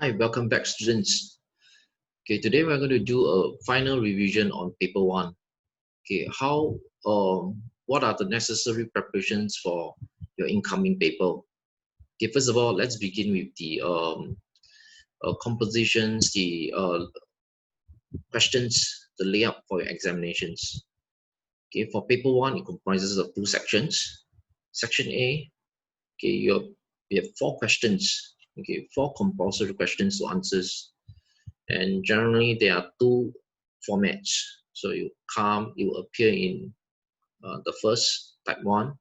Hi, welcome back, students. Okay, today we're going to do a final revision on paper 1. Okay, what are the necessary preparations for your incoming paper? Okay, first of all, let's begin with the compositions, the questions, the layout for your examinations. Okay, for paper 1, it comprises of 2 sections. Section A, okay, you have 4 questions. Okay, 4 compulsory questions to answers. And generally there are 2 formats. So you will appear in the first type 1,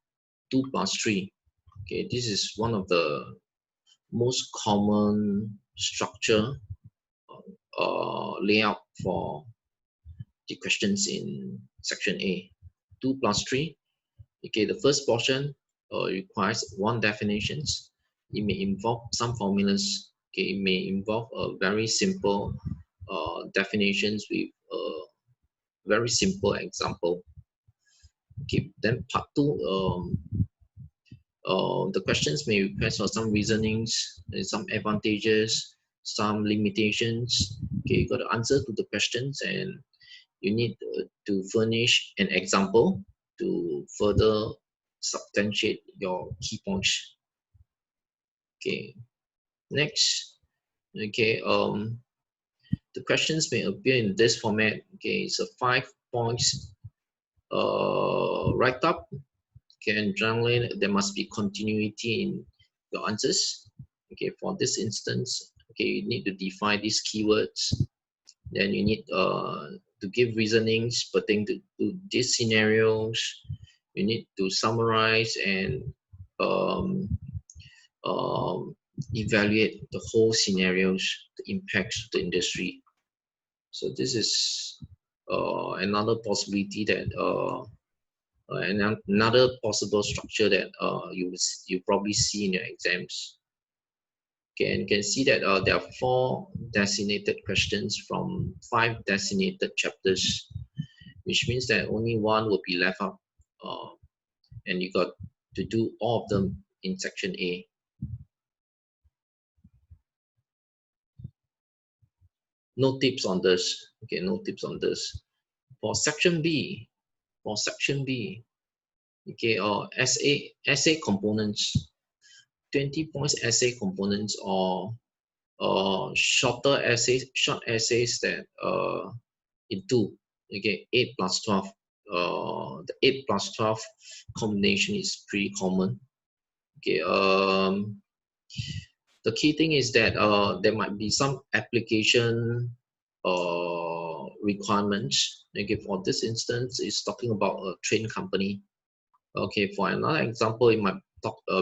2 plus 3. Okay, this is one of the most common structure layout for the questions in section A. 2 plus 3. Okay, the first portion requires 1 definitions. It may involve some formulas. Okay, it may involve a very simple definitions with a very simple example. Okay, then part 2, the questions may request for some reasonings, some advantages, some limitations. Okay, you got to answer to the questions, and you need to furnish an example to further substantiate your key points. Okay, next. Okay, the questions may appear in this format. Okay, it's a 5 points write up. Okay, and generally there must be continuity in your answers. Okay, for this instance, okay, you need to define these keywords. Then you need to give reasonings pertaining to these scenarios. You need to summarize and evaluate the whole scenarios, the impacts to the industry. So this is another possibility that and another possible structure that you probably see in your exams. Okay, and you can see that there are 4 designated questions from 5 designated chapters, which means that only 1 will be left out, and you got to do all of them in section A. No tips on this. Okay, no tips on this. For section B, okay, essay components, 20 points essay components, or short essays that in 2. Okay, 8 plus 12. The 8 plus 12 combination is pretty common. Okay, the key thing is that there might be some application requirements. Okay, for this instance, it's talking about a train company. Okay, for another example, it might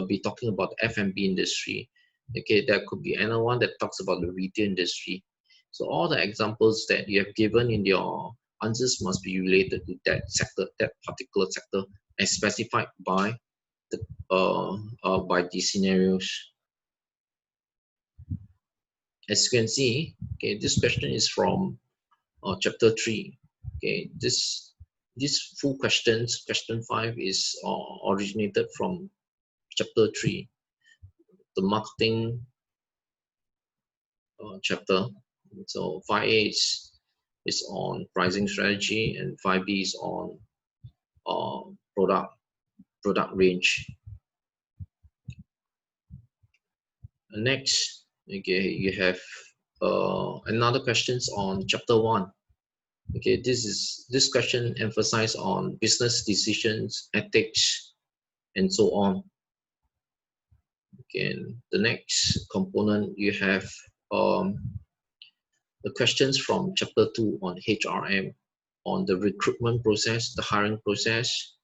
be talking about F&B industry. Okay, there could be another one that talks about the retail industry. So all the examples that you have given in your answers must be related to that sector, that particular sector, as specified by the scenarios. As you can see, okay, this question is from chapter 3. Okay, this full questions, question 5, is originated from chapter 3, the marketing chapter. So 5A is on pricing strategy, and 5B is on product range. Next, okay, you have another questions on chapter 1. Okay, this question emphasizes on business decisions, ethics, and so on. Okay, and the next component you have the questions from chapter 2 on HRM, on the recruitment process, the hiring process.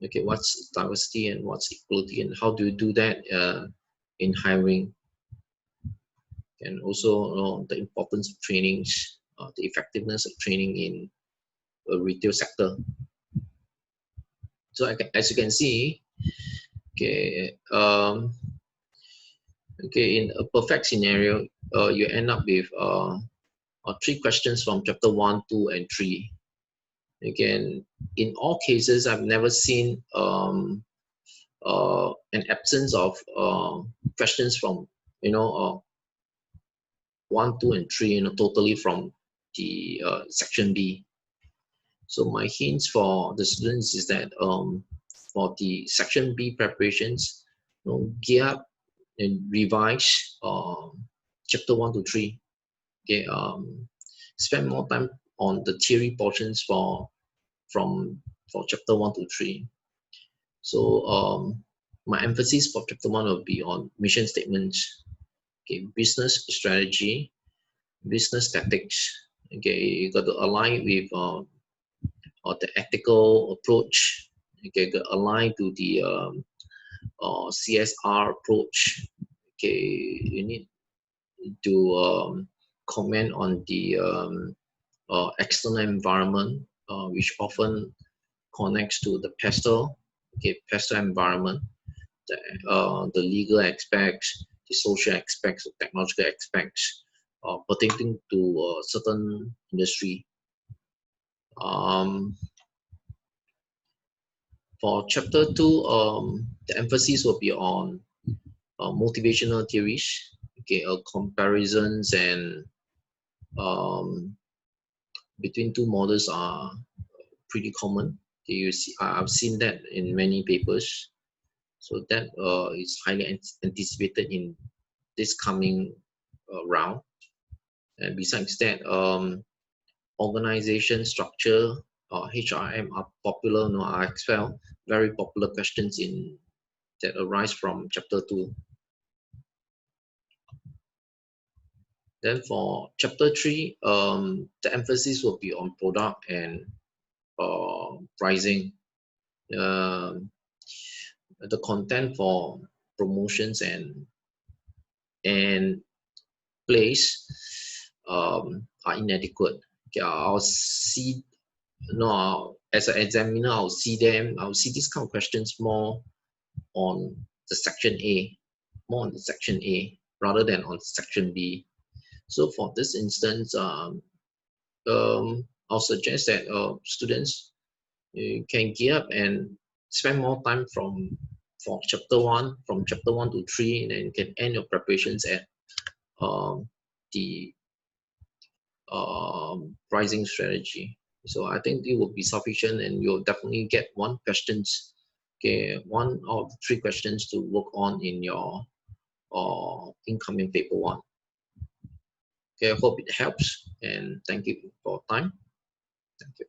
Okay, what's diversity and what's equality, and how do you do that in hiring? And also the importance of trainings, the effectiveness of training in a retail sector. So as you can see, okay, okay, in a perfect scenario, you end up with 3 questions from chapter 1, 2, and 3. Again, in all cases, I've never seen an absence of questions from 1, 2, and 3, totally from the section B. So my hints for the students is that for the section B preparations, gear up and revise chapter 1 to 3. Okay, spend more time on the theory portions for chapter 1 to 3. So my emphasis for chapter 1 will be on mission statements, okay, business strategy, business tactics. Okay, you got to align with the ethical approach. Okay, got to align to the CSR approach. Okay, you need to comment on the external environment, which often connects to the pastel, pastel environment, the legal aspects, the social aspects, the technological aspects, pertaining to a certain industry. For chapter 2, the emphasis will be on motivational theories, okay, comparisons and between two models are pretty common. Okay, you see, I've seen that in many papers. So that is highly anticipated in this coming round. And besides that, organization structure, HRM are popular, are as well very popular questions in that arise from chapter 2. Then for chapter 3, the emphasis will be on product and pricing. The content for promotions and place are inadequate. Okay, I'll see, as an examiner, I'll see these kind of questions more on the section A, rather than on section B. So for this instance, I'll suggest that students can gear up and spend more time from chapter 1 to 3, and then you can end your preparations at the pricing strategy. So I think it will be sufficient, and you'll definitely get one of the 3 questions to work on in your incoming paper 1. Okay, I hope it helps, and thank you for your time. Thank you.